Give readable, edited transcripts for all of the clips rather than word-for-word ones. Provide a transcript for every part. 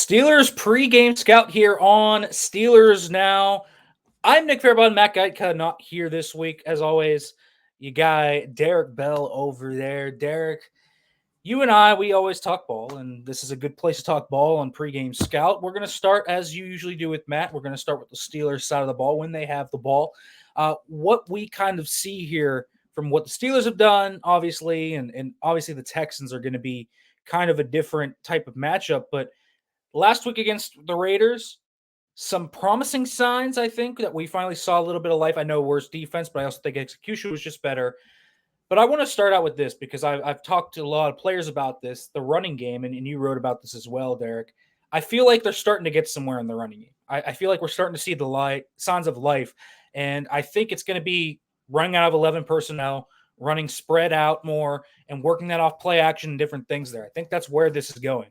Steelers pregame scout here on Steelers Now. I'm Nick Farabaugh, Matt Gajtka not here this week. As always, you got Derrick Bell over there. Derrick, you and we always talk ball, and this is a good place to talk ball on pregame scout. We're going to start as you usually do with Matt. We're going to start with the Steelers side of the ball when they have the ball. What we kind of see here from what the Steelers have done, obviously, and obviously the Texans are going to be kind of a different type of matchup, but last week against the Raiders, some promising signs, I think, that we finally saw a little bit of life. I know worse defense, but I also think execution was just better. But I want to start out with this because I've talked to a lot of players about this, the running game, and you wrote about this as well, Derrick. I feel like they're starting to get somewhere in the running game. I feel like we're starting to see the signs of life, and I think it's going to be running out of 11 personnel, running spread out more, and working that off play action and different things there. I think that's where this is going.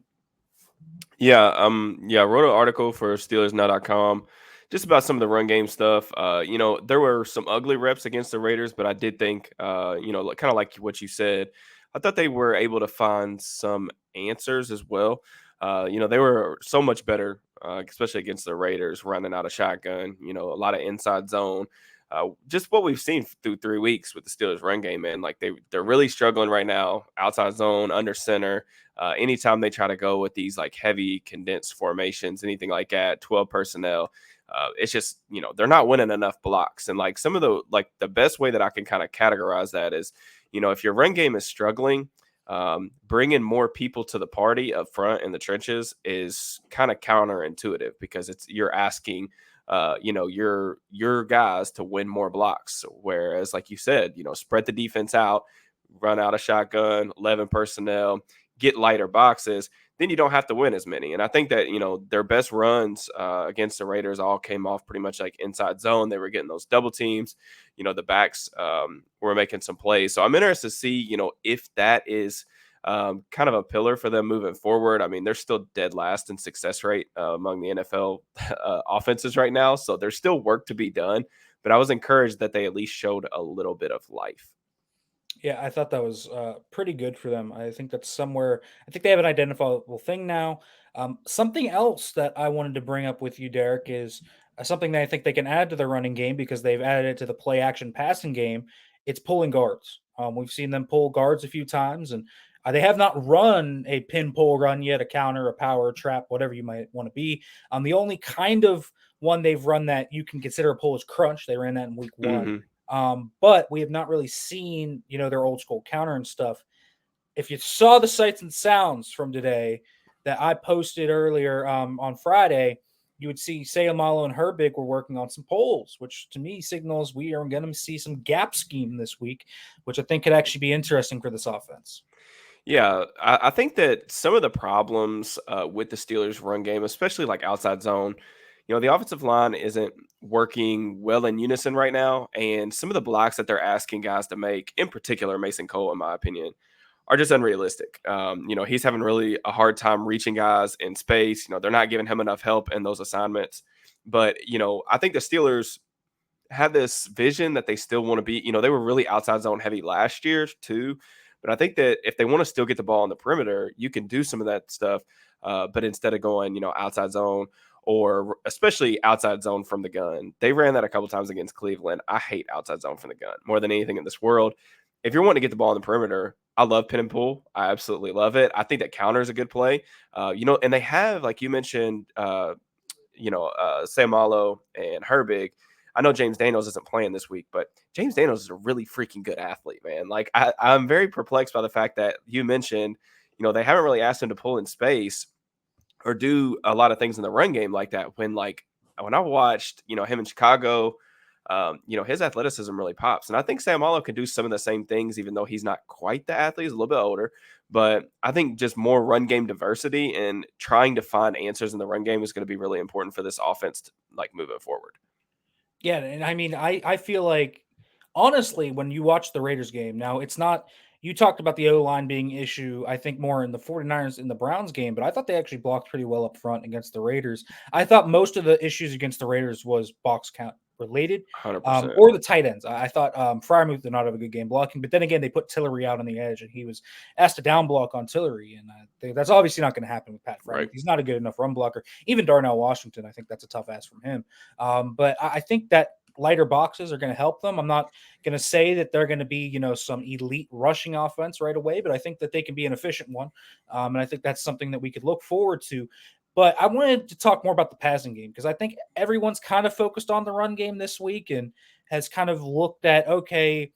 I wrote an article for SteelersNow.com just about some of the run game stuff. There were some ugly reps against the Raiders, but I did think, kind of like what you said, I thought they were able to find some answers as well. They were so much better, especially against the Raiders, running out of shotgun, a lot of inside zone. Just what we've seen through 3 weeks with the Steelers run game, man. Like they're really struggling right now, outside zone, under center. Anytime they try to go with these like heavy condensed formations, anything like that, 12 personnel, it's just, they're not winning enough blocks. And like some of the best way that I can kind of categorize that is, if your run game is struggling, bringing more people to the party up front in the trenches is kind of counterintuitive because you're asking your guys to win more blocks. Whereas, like you said, spread the defense out, run out of shotgun, 11 personnel, get lighter boxes, then you don't have to win as many. And I think that, their best runs against the Raiders all came off pretty much like inside zone. They were getting those double teams, the backs were making some plays. So I'm interested to see, if that is kind of a pillar for them moving forward. I mean, they're still dead last in success rate among the NFL offenses right now. So there's still work to be done. But I was encouraged that they at least showed a little bit of life. Yeah, I thought that was pretty good for them. I think that's somewhere, I think they have an identifiable thing now. Something else that I wanted to bring up with you, Derek, is something that I think they can add to the running game because they've added it to the play action passing game. It's pulling guards. We've seen them pull guards a few times, and they have not run a pin pull run yet, a counter, a power trap, whatever you might want to be. The only kind of one they've run that you can consider a pull is crunch. They ran that in week 1. Mm-hmm. But we have not really seen, their old school counter and stuff. If you saw the sights and sounds from today that I posted earlier on Friday, you would see Sayamalo and Herbig were working on some polls, which to me signals we are going to see some gap scheme this week, which I think could actually be interesting for this offense. Yeah, I think that some of the problems with the Steelers' run game, especially like outside zone, the offensive line isn't working well in unison right now. And some of the blocks that they're asking guys to make, in particular, Mason Cole, in my opinion, are just unrealistic. He's having really a hard time reaching guys in space. They're not giving him enough help in those assignments. But, I think the Steelers have this vision that they still want to be, they were really outside zone heavy last year too. But I think that if they want to still get the ball on the perimeter, you can do some of that stuff. But instead of going, outside zone or especially outside zone from the gun, they ran that a couple times against Cleveland. I hate outside zone from the gun more than anything in this world. If you're wanting to get the ball on the perimeter, I love pin and pull. I absolutely love it. I think that counter is a good play. And they have, like you mentioned, Samalo and Herbig. I know James Daniels isn't playing this week, but James Daniels is a really freaking good athlete, man. Like I'm very perplexed by the fact that you mentioned, they haven't really asked him to pull in space or do a lot of things in the run game like that. When I watched, him in Chicago, his athleticism really pops. And I think Samalo can do some of the same things, even though he's not quite the athlete. He's a little bit older. But I think just more run game diversity and trying to find answers in the run game is going to be really important for this offense to, moving forward. Yeah, and I mean, I feel like honestly, when you watch the Raiders game, now it's not you talked about the O-line being issue, I think more in the 49ers in the Browns game, but I thought they actually blocked pretty well up front against the Raiders. I thought most of the issues against the Raiders was box count related, 100%. or the tight ends. I thought Freiermuth did not have a good game blocking, but then again, they put Tillery out on the edge, and he was asked to down block on Tillery, and that's obviously not going to happen with Pat Freiermuth. Right. He's not a good enough run blocker. Even Darnell Washington, I think that's a tough ask from him. But I think that lighter boxes are going to help them. I'm not going to say that they're going to be, some elite rushing offense right away, but I think that they can be an efficient one. And I think that's something that we could look forward to. But I wanted to talk more about the passing game because I think everyone's kind of focused on the run game this week and has kind of looked at, okay,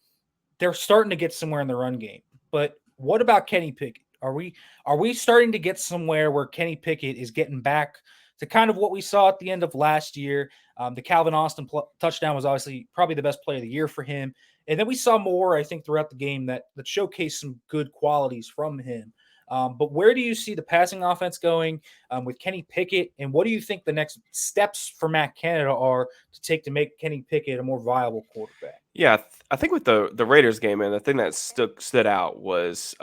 they're starting to get somewhere in the run game. But what about Kenny Pickett? Are we starting to get somewhere where Kenny Pickett is getting back to kind of what we saw at the end of last year? The Calvin Austin touchdown was obviously probably the best play of the year for him. And then we saw more, I think, throughout the game that showcased some good qualities from him. But where do you see the passing offense going with Kenny Pickett? And what do you think the next steps for Matt Canada are to take to make Kenny Pickett a more viable quarterback? Yeah, I think with the Raiders game, and the thing that stood out was,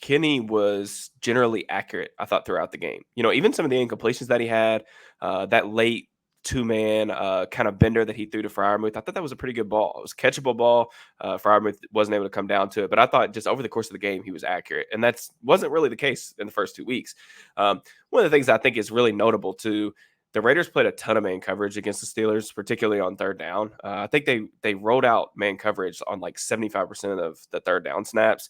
Kenny was generally accurate, I thought, throughout the game. Even some of the incompletions that he had, that late two-man kind of bender that he threw to Freiermuth, I thought that was a pretty good ball. It was a catchable ball. Freiermuth wasn't able to come down to it, but I thought just over the course of the game, he was accurate. And that wasn't really the case in the first 2 weeks. One of the things I think is really notable, too, the Raiders played a ton of man coverage against the Steelers, particularly on third down. I think they rolled out man coverage on like 75% of the third down snaps.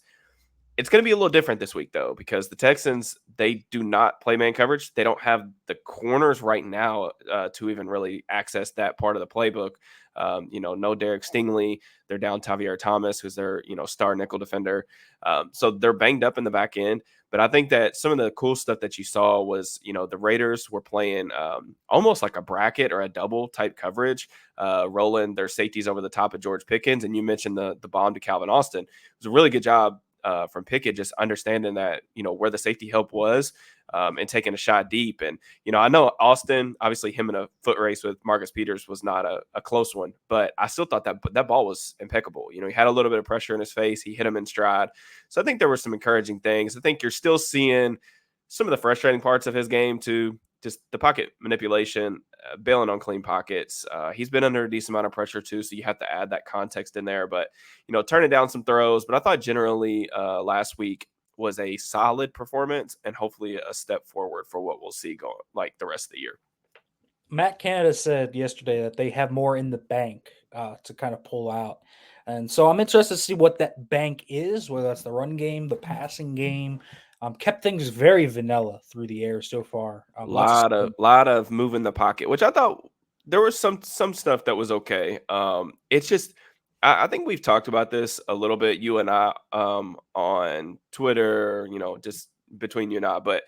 It's going to be a little different this week, though, because the Texans, they do not play man coverage. They don't have the corners right now to even really access that part of the playbook. No Derek Stingley. They're down Tavier Thomas, who's their, star nickel defender. So they're banged up in the back end. But I think that some of the cool stuff that you saw was, the Raiders were playing almost like a bracket or a double type coverage, rolling their safeties over the top of George Pickens. And you mentioned the bomb to Calvin Austin. It was a really good job from Pickett, just understanding that, where the safety help was and taking a shot deep. And, I know Austin, obviously him in a foot race with Marcus Peters was not a close one, but I still thought that ball was impeccable. He had a little bit of pressure in his face. He hit him in stride. So I think there were some encouraging things. I think you're still seeing some of the frustrating parts of his game too. Just the pocket manipulation, bailing on clean pockets. He's been under a decent amount of pressure too, so you have to add that context in there. But, turning down some throws. But I thought generally last week was a solid performance and hopefully a step forward for what we'll see going like the rest of the year. Matt Canada said yesterday that they have more in the bank to kind of pull out. And so I'm interested to see what that bank is, whether that's the run game, the passing game. Kept things very vanilla through the air so far. Lot of moving the pocket, which I thought there was some stuff that was okay. It's just I think we've talked about this a little bit, you and I, on Twitter, just between you and I. But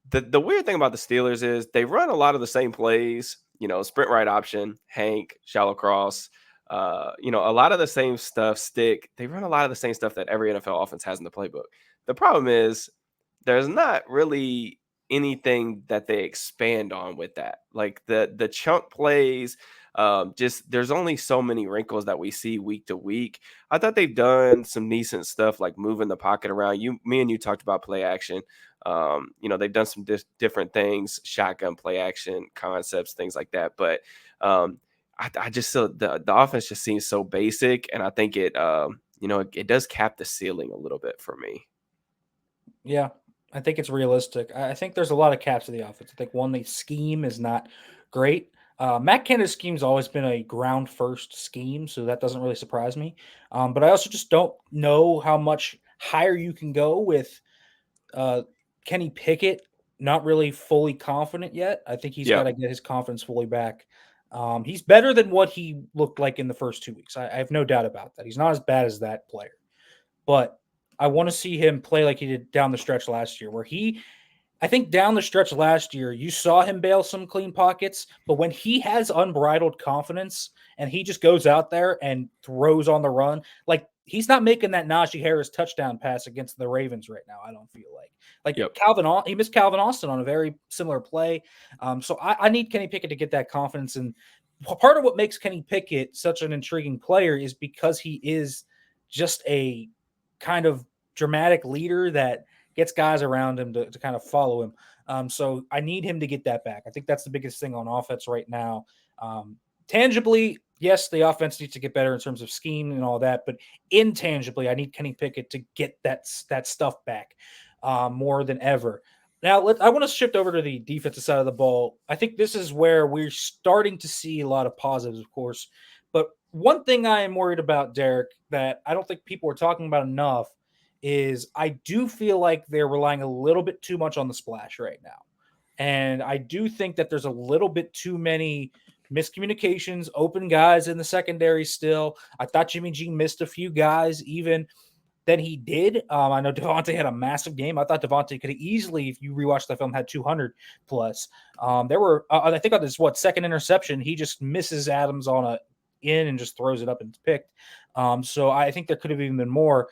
the weird thing about the Steelers is they run a lot of the same plays, sprint right option, Hank, shallow cross, a lot of the same stuff, stick. They run a lot of the same stuff that every NFL offense has in the playbook. The problem is there's not really anything that they expand on with that. Like the chunk plays, just there's only so many wrinkles that we see week to week. I thought they've done some decent stuff like moving the pocket around. Me and you talked about play action. They've done some different things, shotgun play action concepts, things like that. But I just feel the offense just seems so basic, and I think it does cap the ceiling a little bit for me. Yeah, I think it's realistic. I think there's a lot of caps to the offense. I think one, the scheme is not great. Matt Canada's scheme's always been a ground first scheme, so that doesn't really surprise me. But I also just don't know how much higher you can go with Kenny Pickett. Not really fully confident yet. I think he's Yeah. got to get his confidence fully back. He's better than what he looked like in the first 2 weeks. I have no doubt about that. He's not as bad as that player, but I want to see him play like he did down the stretch last year, where I think down the stretch last year, you saw him bail some clean pockets, but when he has unbridled confidence and he just goes out there and throws on the run, like he's not making that Najee Harris touchdown pass against the Ravens right now. I don't feel like Yep. he missed Calvin Austin on a very similar play. So I need Kenny Pickett to get that confidence. And part of what makes Kenny Pickett such an intriguing player is because he is just a kind of dramatic leader that gets guys around him to kind of follow him. So I need him to get that back. I think that's the biggest thing on offense right now. tangibly, yes, the offense needs to get better in terms of scheme and all that, but intangibly, I need Kenny Pickett to get that stuff back more than ever. Now, I want to shift over to the defensive side of the ball. I think this is where we're starting to see a lot of positives, of course. But one thing I am worried about, Derek, that I don't think people are talking about enough is I do feel like they're relying a little bit too much on the splash right now. And I do think that there's a little bit too many miscommunications, open guys in the secondary still. I thought Jimmy G missed a few guys even than he did. I know Devontae had a massive game. I thought Devontae could have easily, if you rewatch the film, had 200 plus. There were, I think on this, second interception, he just misses Adams on a in and just throws it up and it's picked. So I think there could have even been more.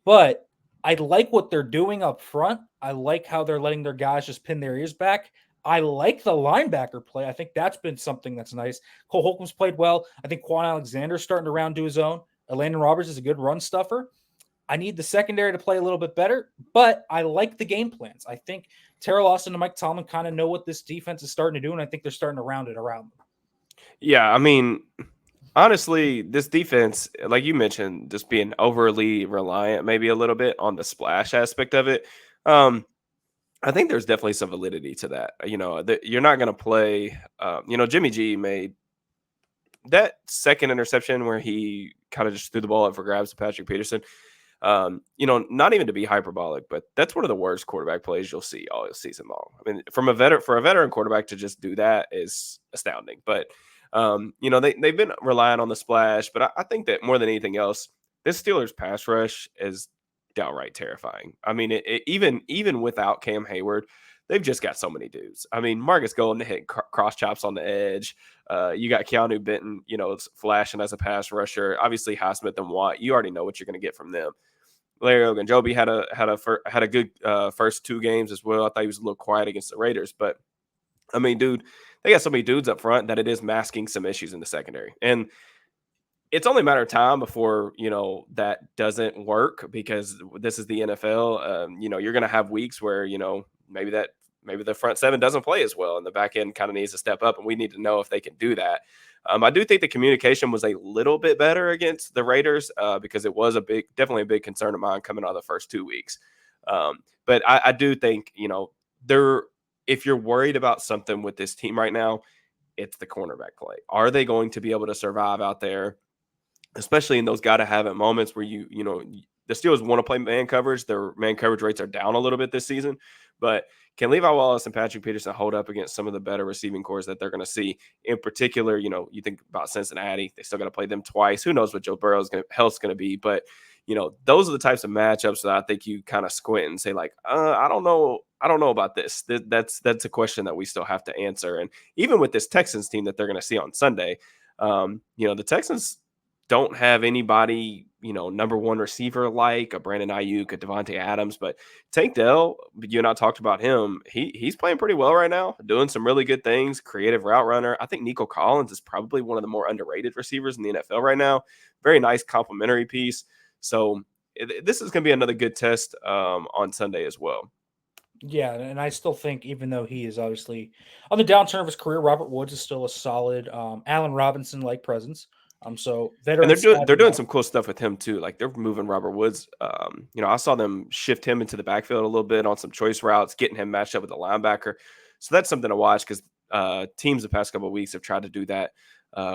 But I like what they're doing up front. I like how they're letting their guys just pin their ears back. I like the linebacker play. I think that's been something that's nice. Cole Holcomb's played well. I think Quan Alexander's starting to round to his own. Landon Roberts is a good run stuffer. I need the secondary to play a little bit better, but I like the game plans. I think Terrell Austin and Mike Tomlin kind of know what this defense is starting to do, and I think they're starting to round it around them. Yeah, I mean, honestly, this defense, like you mentioned, just being overly reliant maybe a little bit on the splash aspect of it. I think there's definitely some validity to that. You're not going to play. Jimmy G made that second interception where he kind of just threw the ball up for grabs to Patrick Peterson. Not even to be hyperbolic, but that's one of the worst quarterback plays you'll see all season long. I mean, for a veteran quarterback to just do that is astounding. But they've been relying on the splash, but I think that more than anything else, this Steelers pass rush is downright terrifying. I mean, even without Cam Hayward, they've just got so many dudes. I mean, Marcus Golden hit cross chops on the edge. You got Keanu Benton, flashing as a pass rusher. Obviously, Highsmith and Watt. You already know what you're going to get from them. Larry Ogunjobi had a good first two games as well. I thought he was a little quiet against the Raiders, but I mean, dude, they got so many dudes up front that it is masking some issues in the secondary, and it's only a matter of time before that doesn't work because this is the NFL. You're going to have weeks where maybe the front seven doesn't play as well, and the back end kind of needs to step up, and we need to know if they can do that. I do think the communication was a little bit better against the Raiders because it was definitely a big concern of mine coming out of the first 2 weeks. But I do think, if you're worried about something with this team right now, it's the cornerback play. Are they going to be able to survive out there, especially in those gotta have it moments where the Steelers want to play man coverage. Their man coverage rates are down a little bit this season, but can Levi Wallace and Patrick Peterson hold up against some of the better receiving cores that they're going to see? In particular, you think about Cincinnati, they still got to play them twice. Who knows what Joe Burrow's health's going to be? But those are the types of matchups that I think you kind of squint and say, like, I don't know about this. That's a question that we still have to answer. And even with this Texans team that they're going to see on Sunday, the Texans don't have anybody, number one receiver like a Brandon Ayuk, a Devontae Adams, but Tank Dell, you and I talked about him. He's playing pretty well right now, doing some really good things, creative route runner. I think Nico Collins is probably one of the more underrated receivers in the NFL right now. Very nice complimentary piece. So this is going to be another good test on Sunday as well. Yeah, and I still think, even though he is obviously on the downturn of his career, Robert Woods is still a solid Allen Robinson-like presence. So And veterans, they're doing some cool stuff with him too. Like they're moving Robert Woods. I saw them shift him into the backfield a little bit on some choice routes, getting him matched up with a linebacker. So that's something to watch because teams the past couple of weeks have tried to do that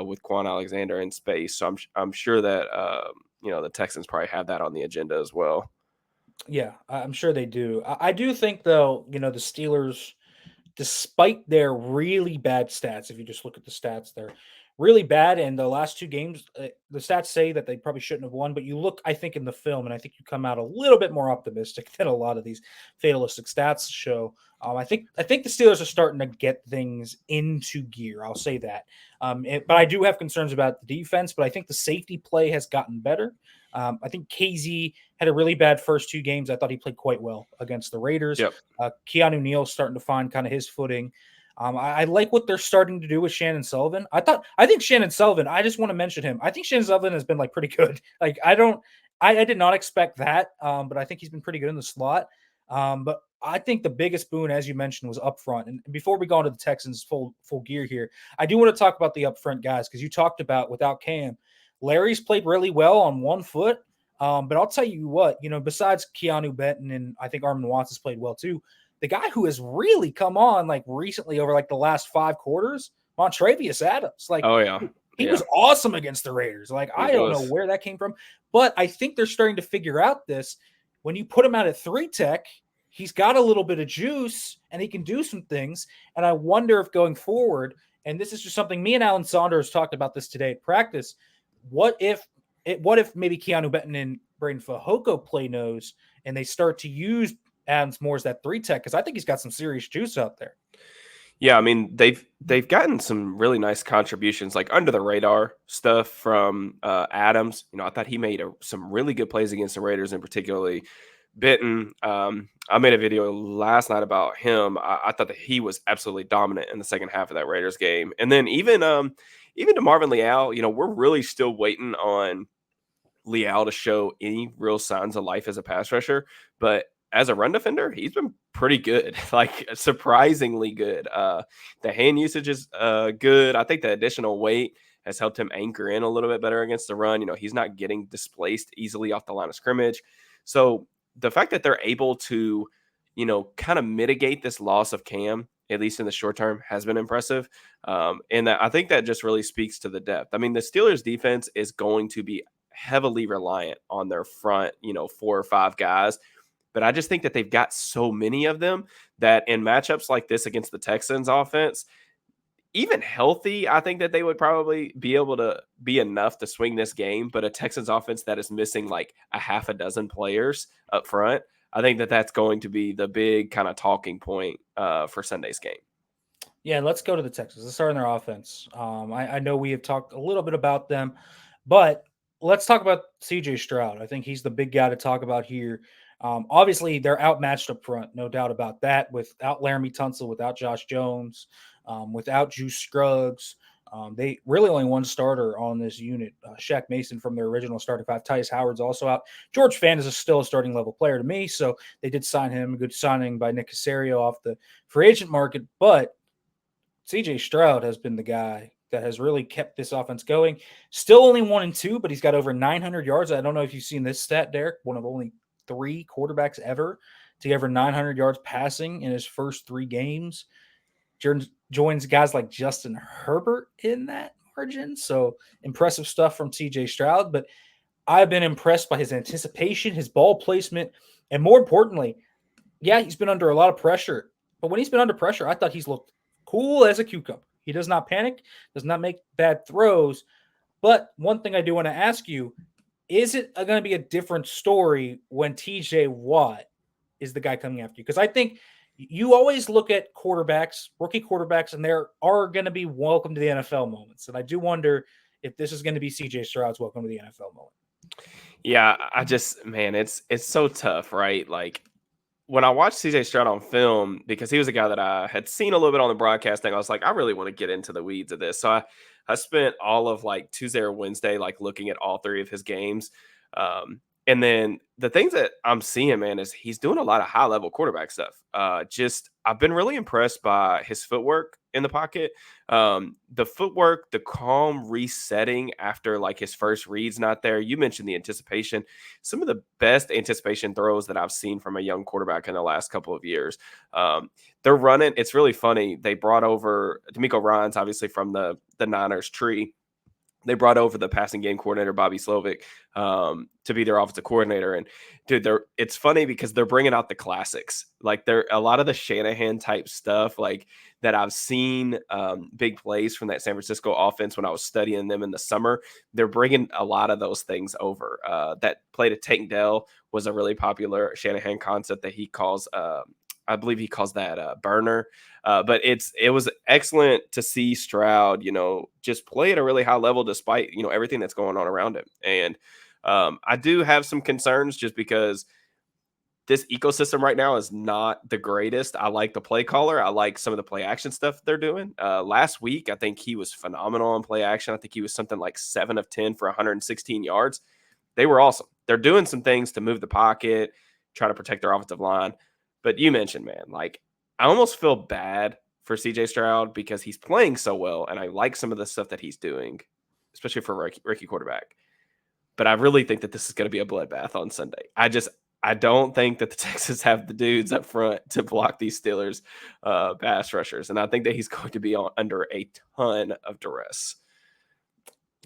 with Quan Alexander in space. So I'm sure that the Texans probably have that on the agenda as well. Yeah, I'm sure they do. I do think, though, the Steelers, despite their really bad stats, if you just look at the stats, they're really bad. And the last two games, the stats say that they probably shouldn't have won. But you look, I think, in the film, and I think you come out a little bit more optimistic than a lot of these fatalistic stats show. I think the Steelers are starting to get things into gear. I'll say that. But I do have concerns about the defense. But I think the safety play has gotten better. I think KZ had a really bad first two games. I thought he played quite well against the Raiders. Yep. Keanu Neal's starting to find kind of his footing. I like what they're starting to do with Shannon Sullivan. I think Shannon Sullivan, I just want to mention him. I think Shannon Sullivan has been pretty good. I did not expect that, but I think he's been pretty good in the slot. But I think the biggest boon, as you mentioned, was up front. And before we go into the Texans full gear here, I do want to talk about the up front guys because you talked about without Cam, Larry's played really well on one foot. But I'll tell you what, besides Keanu Benton and I think Armin Watts has played well too, the guy who has really come on like recently over like the last 5 quarters, Montravius Adams. Like, Oh yeah. he was awesome against the Raiders. Like, I don't know where that came from, but I think they're starting to figure out this. When you put him out at 3 tech, he's got a little bit of juice and he can do some things. And I wonder if going forward, and this is just something me and Alan Saunders talked about this today at practice. What if maybe Keanu Benton and Braden Fajoko play nose and they start to use Adams more as that 3 tech? Because I think he's got some serious juice out there. Yeah, I mean they've gotten some really nice contributions, like under the radar stuff from Adams. I thought he made some really good plays against the Raiders, and particularly Benton. I made a video last night about him. I thought that he was absolutely dominant in the second half of that Raiders game, and then even to Marvin Leal. We're really still waiting on Leal to show any real signs of life as a pass rusher, but as a run defender, he's been pretty good, like surprisingly good. The hand usage is good. I think the additional weight has helped him anchor in a little bit better against the run. He's not getting displaced easily off the line of scrimmage. So the fact that they're able to, kind of mitigate this loss of Cam, at least in the short term, has been impressive. And I think that just really speaks to the depth. I mean, the Steelers defense is going to be heavily reliant on their front, 4 or 5 guys. But I just think that they've got so many of them that in matchups like this against the Texans offense, even healthy, I think that they would probably be able to be enough to swing this game. But a Texans offense that is missing like a half a dozen players up front, I think that that's going to be the big kind of talking point for Sunday's game. Yeah, let's go to the Texans. Let's start on their offense. I know we have talked a little bit about them, but let's talk about CJ Stroud. I think he's the big guy to talk about here. Obviously, they're outmatched up front, no doubt about that, without Laramie Tunsil, without Josh Jones, without Juice Scruggs. They really only one starter on this unit, Shaq Mason from their original starting 5. Tyus Howard's also out. George Fant is still a starting level player to me, so they did sign him. A good signing by Nick Caserio off the free agent market, but CJ Stroud has been the guy that has really kept this offense going. Still only 1-2, but he's got over 900 yards. I don't know if you've seen this stat, Derek, one of only 3 quarterbacks ever to get over 900 yards passing in his first 3 games. Joins guys like Justin Herbert in that margin. So impressive stuff from CJ Stroud. But I've been impressed by his anticipation, his ball placement, and more importantly, yeah, he's been under a lot of pressure. But when he's been under pressure, I thought he's looked cool as a cucumber. He does not panic, does not make bad throws. But one thing I do want to ask you, is it going to be a different story when TJ Watt is the guy coming after you? Because I think you always look at quarterbacks, rookie quarterbacks, and there are going to be welcome to the NFL moments. And I do wonder if this is going to be CJ Stroud's welcome to the NFL moment. Yeah, it's so tough, right? Like, when I watched CJ Stroud on film, because he was a guy that I had seen a little bit on the broadcasting, I was like, I really want to get into the weeds of this. So I spent all of like Tuesday or Wednesday, like looking at all 3 of his games. And then the things that I'm seeing, man, is he's doing a lot of high level quarterback stuff. I've been really impressed by his footwork in the pocket. The footwork, the calm resetting after like his first read's not there. You mentioned the anticipation. Some of the best anticipation throws that I've seen from a young quarterback in the last couple of years. They're running. It's really funny. They brought over D'Amico Ryans, obviously from the Niners tree. They brought over the passing game coordinator, Bobby Slovic, to be their offensive coordinator. And dude, it's funny because they're bringing out the classics. Like, they're a lot of the Shanahan type stuff, like that I've seen big plays from that San Francisco offense when I was studying them in the summer. They're bringing a lot of those things over. That play to Tank Dell was a really popular Shanahan concept that he calls, I believe he calls that burner. But it was excellent to see Stroud, just play at a really high level despite, everything that's going on around him. And I do have some concerns just because this ecosystem right now is not the greatest. I like the play caller. I like some of the play action stuff they're doing. Last week, I think he was phenomenal on play action. I think he was something like 7 of 10 for 116 yards. They were awesome. They're doing some things to move the pocket, try to protect their offensive line. But you mentioned, man, like I almost feel bad for CJ Stroud because he's playing so well, and I like some of the stuff that he's doing, especially for a rookie quarterback. But I really think that this is going to be a bloodbath on Sunday. I don't think that the Texans have the dudes up front to block these Steelers pass rushers, and I think that he's going to be under a ton of duress.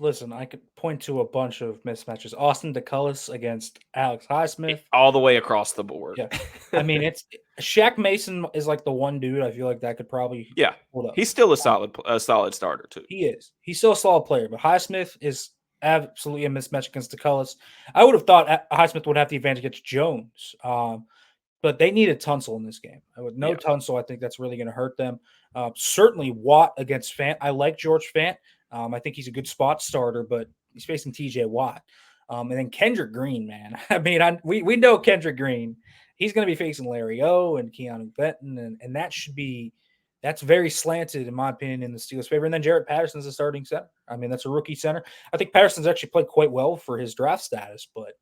Listen, I could point to a bunch of mismatches. Austin DeCullis against Alex Highsmith. All the way across the board. Yeah. I mean, it's Shaq Mason is like the one dude I feel like that could probably hold up. He's still a solid starter too. He is. He's still a solid player, but Highsmith is absolutely a mismatch against DeCullis. I would have thought Highsmith would have the advantage against Jones, but they need a Tunsil in this game. With no Tunsil, I think that's really going to hurt them. Certainly Watt against Fant. I like George Fant. I think he's a good spot starter, but he's facing TJ Watt. And then Kendrick Green, man. I mean, we know Kendrick Green. He's going to be facing Larry O and Keanu Benton, and that's very slanted, in my opinion, in the Steelers' favor. And then Jarrett Patterson's a starting center. I mean, that's a rookie center. I think Patterson's actually played quite well for his draft status, but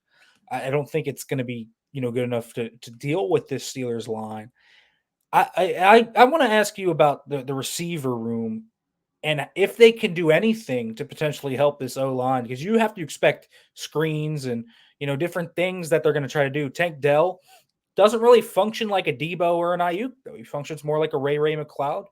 I don't think it's going to be good enough to deal with this Steelers line. I want to ask you about the receiver room and if they can do anything to potentially help this O-line, because you have to expect screens and different things that they're going to try to do. Tank Dell doesn't really function like a Debo or an Ayuk, though. He functions more like a Ray McLeod.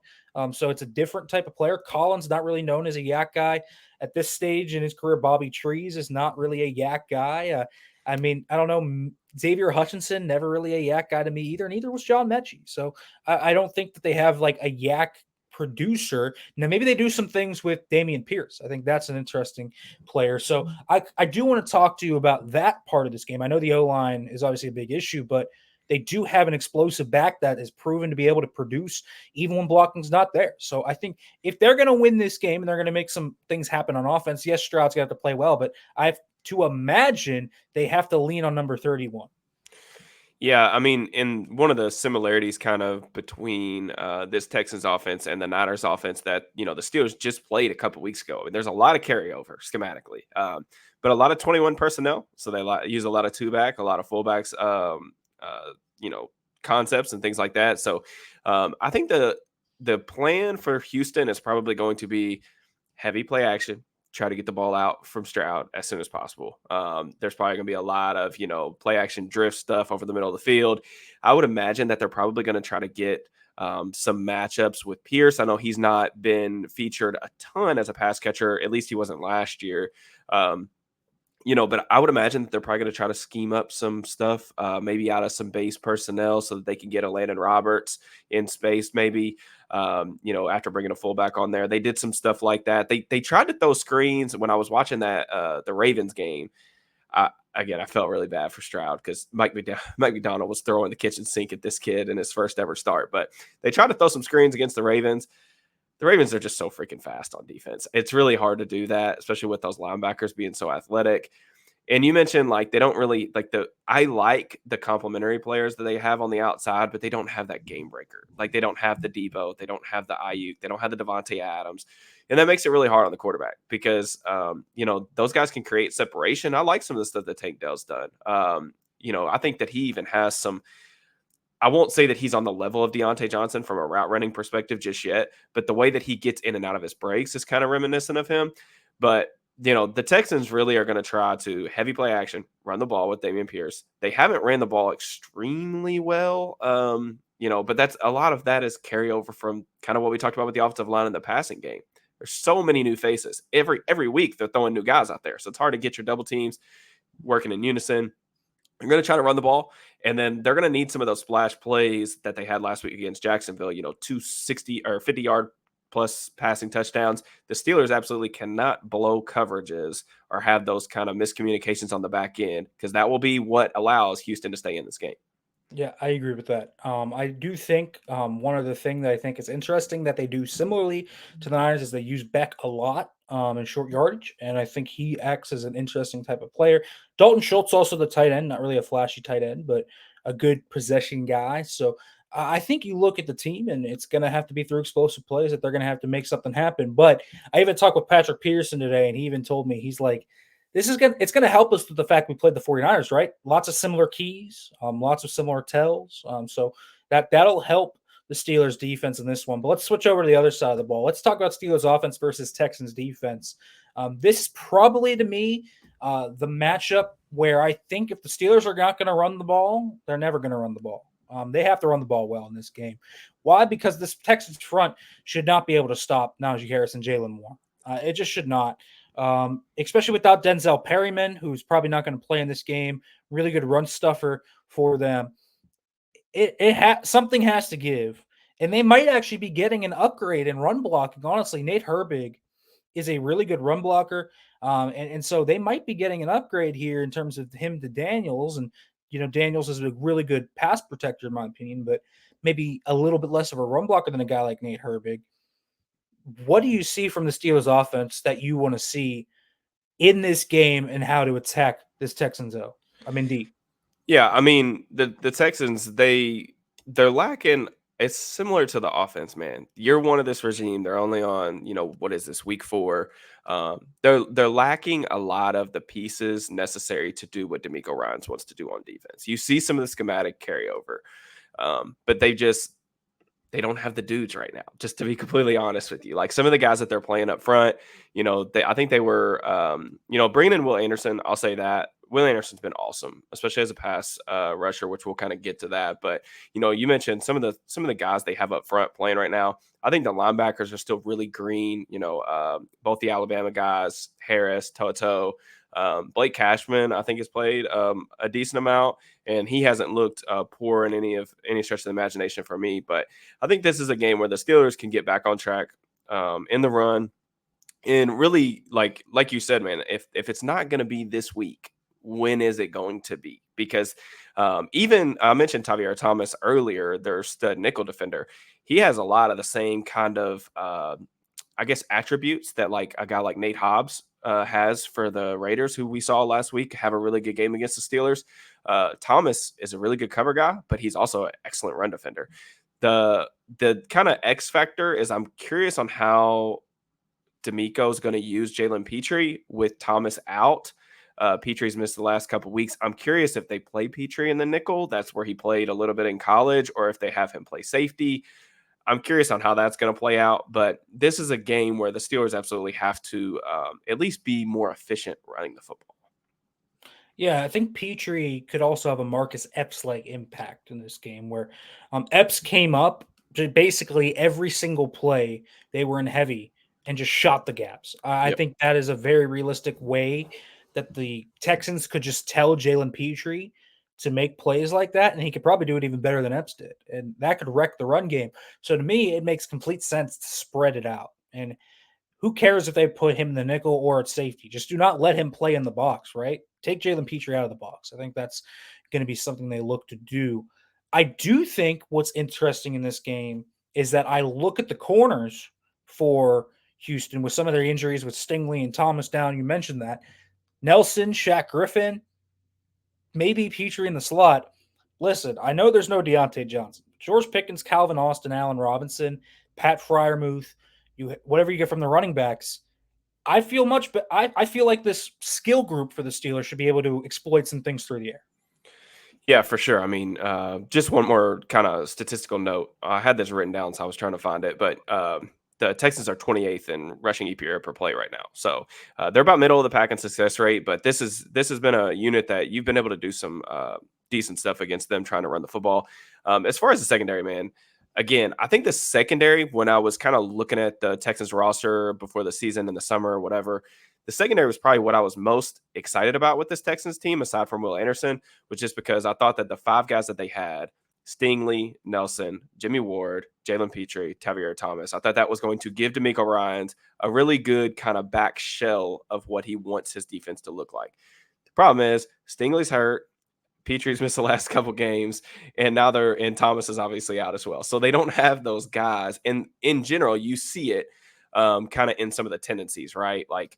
So it's a different type of player. Collins, not really known as a yak guy at this stage in his career. Bobby Trees is not really a yak guy. I mean, I don't know. Xavier Hutchinson, never really a yak guy to me either. Neither was John Mechie. So I don't think that they have like a yak producer. Now, maybe they do some things with Dameon Pierce. I think that's an interesting player. So I do want to talk to you about that part of this game. I know the O-line is obviously a big issue, but they do have an explosive back that is proven to be able to produce even when blocking's not there. So I think if they're going to win this game and they're going to make some things happen on offense, yes, Stroud's going to have to play well, but I have to imagine they have to lean on number 31. Yeah, I mean, in one of the similarities kind of between this Texans offense and the Niners offense that, the Steelers just played a couple weeks ago. I mean, there's a lot of carryover schematically, but a lot of 21 personnel. So they use a lot of two-back, a lot of fullbacks, concepts and things like that. So I think the plan for Houston is probably going to be heavy play action, try to get the ball out from Stroud as soon as possible. There's probably going to be a lot of, play action drift stuff over the middle of the field. I would imagine that they're probably going to try to get some matchups with Pierce. I know he's not been featured a ton as a pass catcher. At least he wasn't last year. But I would imagine that they're probably going to try to scheme up some stuff, maybe out of some base personnel so that they can get a Landon Roberts in space, maybe, after bringing a fullback on there. They did some stuff like that. They tried to throw screens when I was watching that, the Ravens game. I felt really bad for Stroud because Mike McDonald was throwing the kitchen sink at this kid in his first ever start. But they tried to throw some screens against the Ravens. The Ravens are just so freaking fast on defense. It's really hard to do that, especially with those linebackers being so athletic. And you mentioned like they don't really I like the complementary players that they have on the outside, but they don't have that game breaker. Like they don't have the Debo, they don't have the Ayuk, they don't have the Devontae Adams. And that makes it really hard on the quarterback because those guys can create separation. I like some of the stuff that Tank Dell's done. I think that he even has some. I won't say that he's on the level of Deontay Johnson from a route running perspective just yet, but the way that he gets in and out of his breaks is kind of reminiscent of him. But, the Texans really are going to try to heavy play action, run the ball with Dameon Pierce. They haven't ran the ball extremely well, but that's a lot of that is carryover from kind of what we talked about with the offensive line and the passing game. There's so many new faces. Every week they're throwing new guys out there. So it's hard to get your double teams working in unison. They're going to try to run the ball, and then they're going to need some of those splash plays that they had last week against Jacksonville, 260 or 50-yard plus passing touchdowns. The Steelers absolutely cannot blow coverages or have those kind of miscommunications on the back end because that will be what allows Houston to stay in this game. Yeah, I agree with that. I do think one other thing that I think is interesting that they do similarly to the Niners is they use Beck a lot in short yardage, and I think he acts as an interesting type of player. Dalton Schultz, also the tight end, not really a flashy tight end, but a good possession guy. So I think you look at the team, and it's going to have to be through explosive plays that they're going to have to make something happen. But I even talked with Patrick Peterson today, and he even told me, he's like, it's going to help us with the fact we played the 49ers, right? Lots of similar keys, lots of similar tells. So That'll help the Steelers defense in this one. But let's switch over to the other side of the ball. Let's talk about Steelers offense versus Texans defense. This is probably, to me, the matchup where I think if the Steelers are not going to run the ball, they're never going to run the ball. They have to run the ball well in this game. Why? Because this Texans front should not be able to stop Najee Harris and Jalen Moore. It just should not, especially without Denzel Perryman, who's probably not going to play in this game. Really good run stuffer for them. Something has to give, and they might actually be getting an upgrade in run blocking. Honestly, Nate Herbig is a really good run blocker, and so they might be getting an upgrade here in terms of him to Daniels. And Daniels is a really good pass protector in my opinion, but maybe a little bit less of a run blocker than a guy like Nate Herbig. What do you see from the Steelers offense that you want to see in this game and how to attack this Texans? D. Yeah, I mean the Texans they're lacking. It's similar to the offense, man. Year one of this regime, they're only on what is this, week 4. They're lacking a lot of the pieces necessary to do what D'Amico Ryans wants to do on defense. You see some of the schematic carryover, but they don't have the dudes right now, just to be completely honest with you. Like some of the guys that they're playing up front, I think they were, bringing in Will Anderson. I'll say that Will Anderson's been awesome, especially as a pass rusher, which we'll kind of get to that. But, you mentioned some of the guys they have up front playing right now. I think the linebackers are still really green. Both the Alabama guys, Harris, Toto, Blake Cashman, I think has played a decent amount, and he hasn't looked poor in any stretch of the imagination for me. But I think this is a game where the Steelers can get back on track in the run, and really, like you said, man, if it's not going to be this week, when is it going to be? Because even I mentioned Tavierre Thomas earlier, their stud nickel defender. He has a lot of the same kind of attributes that like a guy like Nate Hobbs has for the Raiders, who we saw last week have a really good game against the Steelers. Thomas is a really good cover guy, but he's also an excellent run defender. The kind of X factor is I'm curious on how D'Amico is going to use Jalen Petrie with Thomas out. Petrie's missed the last couple weeks. I'm curious if they play Petrie in the nickel. That's where he played a little bit in college, or if they have him play safety. I'm curious on how that's going to play out, but this is a game where the Steelers absolutely have to at least be more efficient running the football. Yeah, I think Petrie could also have a Marcus Epps-like impact in this game where Epps came up to basically every single play they were in heavy and just shot the gaps. I Yep. think that is a very realistic way that the Texans could just tell Jalen Petrie to make plays like that, and he could probably do it even better than Epps did, and that could wreck the run game. So to me, it makes complete sense to spread it out. And who cares if they put him in the nickel or at safety? Just do not let him play in the box, right? Take Jalen Petrie out of the box. I think that's going to be something they look to do. I do think what's interesting in this game is that I look at the corners for Houston with some of their injuries with Stingley and Thomas down. You mentioned that. Nelson, Shaq Griffin, maybe Petrie in the slot. Listen, I know there's no Deontay Johnson. George Pickens, Calvin Austin, Allen Robinson, Pat Fryermuth, whatever you get from the running backs. I feel I feel like this skill group for the Steelers should be able to exploit some things through the air. Yeah, for sure. I mean, just one more kind of statistical note. I had this written down, so I was trying to find it, but the Texans are 28th in rushing EPA per play right now. So they're about middle of the pack in success rate, but this has been a unit that you've been able to do some decent stuff against them trying to run the football. As far as the secondary, man, again, I think the secondary, when I was kind of looking at the Texans roster before the season in the summer or whatever, the secondary was probably what I was most excited about with this Texans team, aside from Will Anderson, which is because I thought that the 5 guys that they had, Stingley, Nelson, Jimmy Ward, Jalen Petrie, Tavierre Thomas, I thought that was going to give D'Amico Ryans a really good kind of back shell of what he wants his defense to look like. The problem is Stingley's hurt. Petrie's missed the last couple games, and Thomas is obviously out as well. So they don't have those guys. And in general, you see it kind of in some of the tendencies, right? Like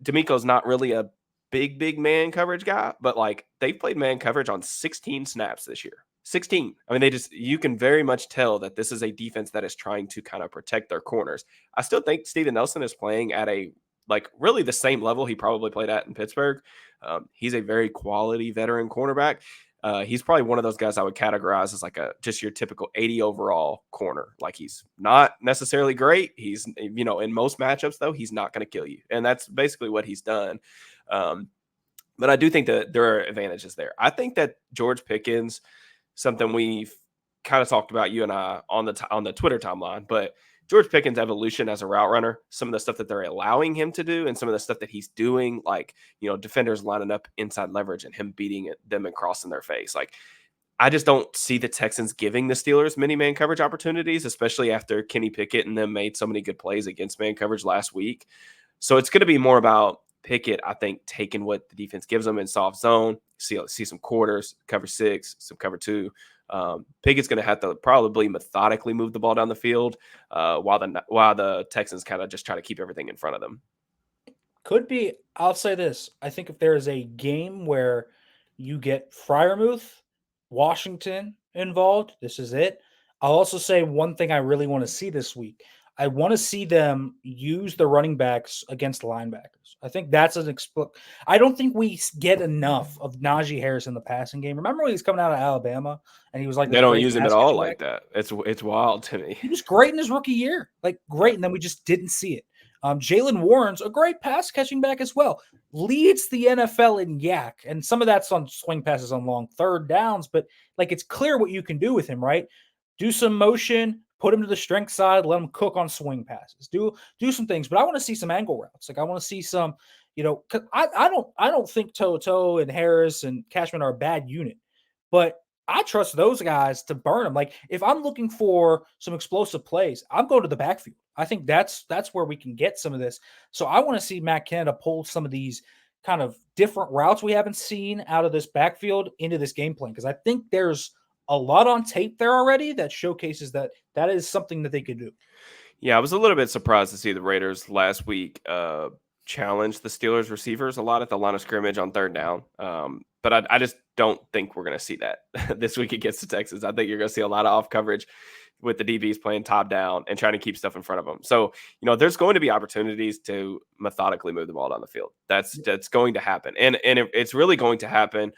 D'Amico's not really a big man coverage guy, but like they've played man coverage on 16 snaps this year. 16. I mean, you can very much tell that this is a defense that is trying to kind of protect their corners. I still think Steven Nelson is playing at a really the same level he probably played at in Pittsburgh. He's a very quality veteran cornerback. He's probably one of those guys I would categorize as like just your typical 80 overall corner. Like he's not necessarily great. He's, in most matchups though, he's not going to kill you. And that's basically what he's done. But I do think that there are advantages there. I think that George Pickens, something we've kind of talked about, you and I, on the Twitter timeline, but George Pickens' evolution as a route runner, some of the stuff that they're allowing him to do and some of the stuff that he's doing, like, defenders lining up inside leverage and him beating them and crossing their face. Like, I just don't see the Texans giving the Steelers many man coverage opportunities, especially after Kenny Pickett and them made so many good plays against man coverage last week. So it's going to be more about Pickett, I think, taking what the defense gives them in soft zone, see some quarters, cover 6, some cover 2. Pickett's going to have to probably methodically move the ball down the field while the Texans kind of just try to keep everything in front of them. Could be. I'll say this. I think if there is a game where you get Freiermuth, Washington involved, this is it. I'll also say one thing I really want to see this week. I want to see them use the running backs against linebackers. I think that's I don't think we get enough of Najee Harris in the passing game. Remember when he was coming out of Alabama and he was like, they don't use him at all like that. It's wild to me. He was great in his rookie year, like great, and then we just didn't see it. Jalen Warren's a great pass catching back as well. Leads the NFL in yak, and some of that's on swing passes on long third downs, but like it's clear what you can do with him, right? Do some motion, put him to the strength side, let him cook on swing passes. Do some things, but I want to see some angle routes. Like I want to see some, I don't think Toto and Harris and Cashman are a bad unit, but I trust those guys to burn them. Like if I'm looking for some explosive plays, I'm going to the backfield. I think that's where we can get some of this. So I want to see Matt Canada pull some of these kind of different routes we haven't seen out of this backfield into this game plan, because I think there's a lot on tape there already that showcases that is something that they could do. Yeah, I was a little bit surprised to see the Raiders last week challenge the Steelers receivers a lot at the line of scrimmage on third down. But I just don't think we're going to see that this week against the Texans. I think you're going to see a lot of off coverage with the DBs playing top down and trying to keep stuff in front of them. So, there's going to be opportunities to methodically move the ball down the field. That's going to happen. And it's really going to happen.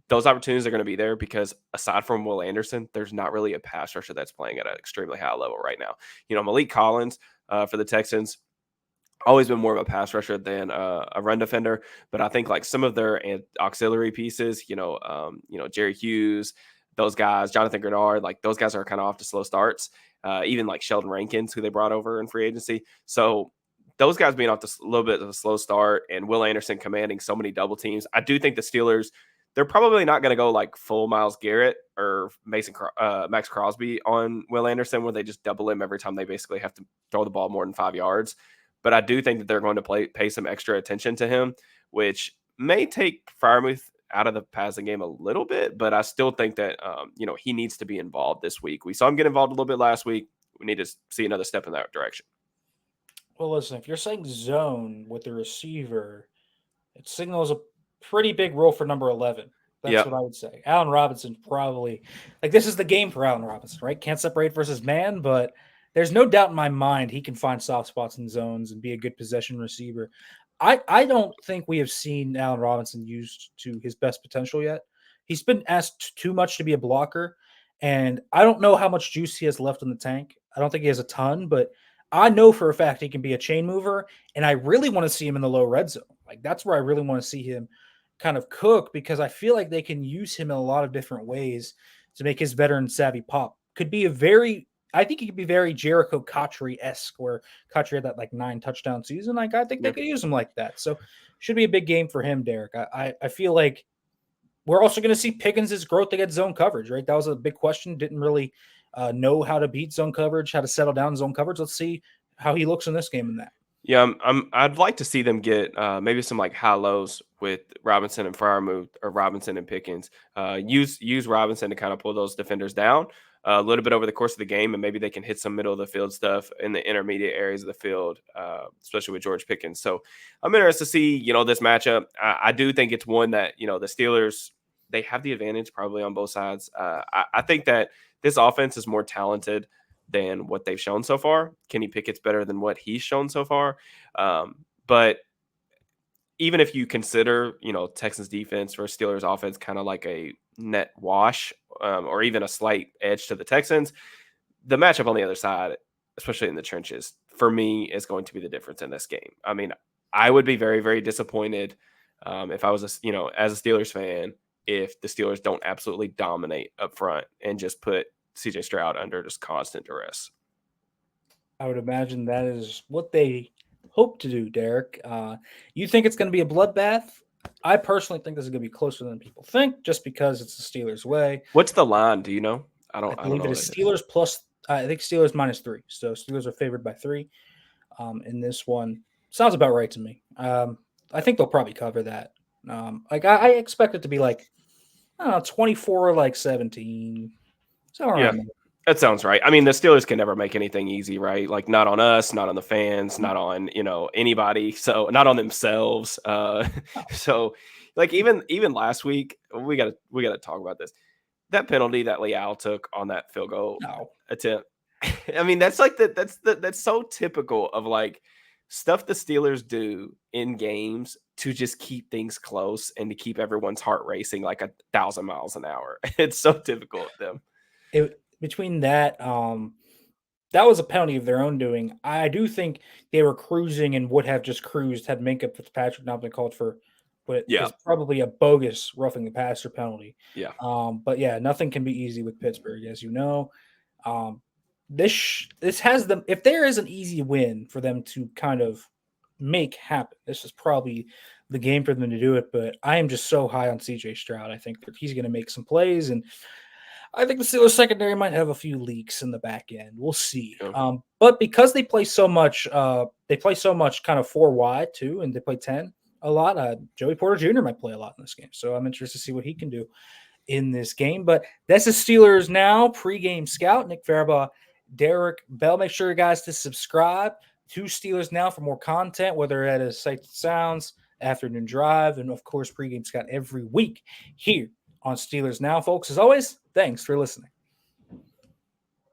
Those opportunities are going to be there because aside from Will Anderson, there's not really a pass rusher that's playing at an extremely high level right now. Malik Collins for the Texans, always been more of a pass rusher than a run defender, but I think like some of their auxiliary pieces, Jerry Hughes, those guys, Jonathan Grenard, like those guys are kind of off to slow starts. Even like Sheldon Rankins, who they brought over in free agency. So those guys being off to a little bit of a slow start and Will Anderson commanding so many double teams, I do think the Steelers, they're probably not going to go like full Myles Garrett or Max Crosby on Will Anderson, where they just double him every time they basically have to throw the ball more than 5 yards. But I do think that they're going to pay some extra attention to him, which may take Freiermuth out of the passing game a little bit. But I still think that, he needs to be involved this week. We saw him get involved a little bit last week. We need to see another step in that direction. Well, listen, if you're saying zone with the receiver, it signals a pretty big role for number 11. That's what I would say. Allen Robinson probably, like, this is the game for Allen Robinson, right? Can't separate versus man, but there's no doubt in my mind he can find soft spots in zones and be a good possession receiver. I don't think we have seen Allen Robinson used to his best potential yet. He's been asked too much to be a blocker, and I don't know how much juice he has left in the tank. I don't think he has a ton, but I know for a fact he can be a chain mover, and I really want to see him in the low red zone. Like, that's where I really want to see him kind of cook, because I feel like they can use him in a lot of different ways to make his veteran savvy pop. I think he could be very Jericho Cotchery-esque, where Cotchery had that like 9 touchdown season. Like, I think they could use him like that. So should be a big game for him, Derek. I feel like we're also going to see Pickens' growth against zone coverage, right? That was a big question. Didn't really know how to beat zone coverage, how to settle down zone coverage. Let's see how he looks in this game in that. Yeah, I'd like to see them get maybe some like high lows with Robinson and Freiermuth, or Robinson and Pickens. Use Robinson to kind of pull those defenders down a little bit over the course of the game, and maybe they can hit some middle of the field stuff in the intermediate areas of the field, especially with George Pickens. So I'm interested to see this matchup. I do think it's one that the Steelers, they have the advantage probably on both sides. I think that this offense is more talented than what they've shown so far. Kenny Pickett's better than what he's shown so far. But even if you consider, Texans defense versus Steelers offense kind of like a net wash, or even a slight edge to the Texans, the matchup on the other side, especially in the trenches, for me is going to be the difference in this game. I mean, I would be very, very disappointed if I was, as a Steelers fan, if the Steelers don't absolutely dominate up front and just put CJ Stroud under just constant duress. I would imagine that is what they hope to do, Derek. You think it's going to be a bloodbath? I personally think this is going to be closer than people think, just because it's the Steelers' way. What's the line? Do you know? I I don't believe know it what is it is. Steelers plus. I think Steelers -3. So Steelers are favored by 3. In this one, sounds about right to me. I think they'll probably cover that. I expect it to be like, I don't know, 24 like 17. So Yeah, around there. that sounds right. I mean, the Steelers can never make anything easy, right? Like not on us, not on the fans, Mm, not on, anybody. So not on themselves. no, So like even last week, we gotta talk about this. That penalty that Leal took on that field goal no. attempt. I mean, that's so typical of like stuff the Steelers do in games to just keep things close and to keep everyone's heart racing like 1,000 miles an hour. It's so typical of them. Between that, that was a penalty of their own doing. I do think they were cruising and would have just cruised had Minka Fitzpatrick not been called for what Yeah. is probably a bogus roughing the passer penalty. Yeah. But yeah, nothing can be easy with Pittsburgh, as you know. Um, this has them. If there is an easy win for them to kind of make happen, this is probably the game for them to do it. But I am just so high on CJ Stroud. I think that he's going to make some plays, and I think the Steelers secondary might have a few leaks in the back end. We'll see. Yeah. But because they play so much kind of 4 wide too, and they play 10 a lot. Joey Porter Jr. might play a lot in this game, so I'm interested to see what he can do in this game. But that's the Steelers now pregame scout Nick Farabaugh, Derrick Bell. Make sure you guys to subscribe to Steelers Now for more content, whether that is Sight Sounds, Afternoon Drive, and of course pregame scout every week here on Steelers Now, folks. As always, thanks for listening.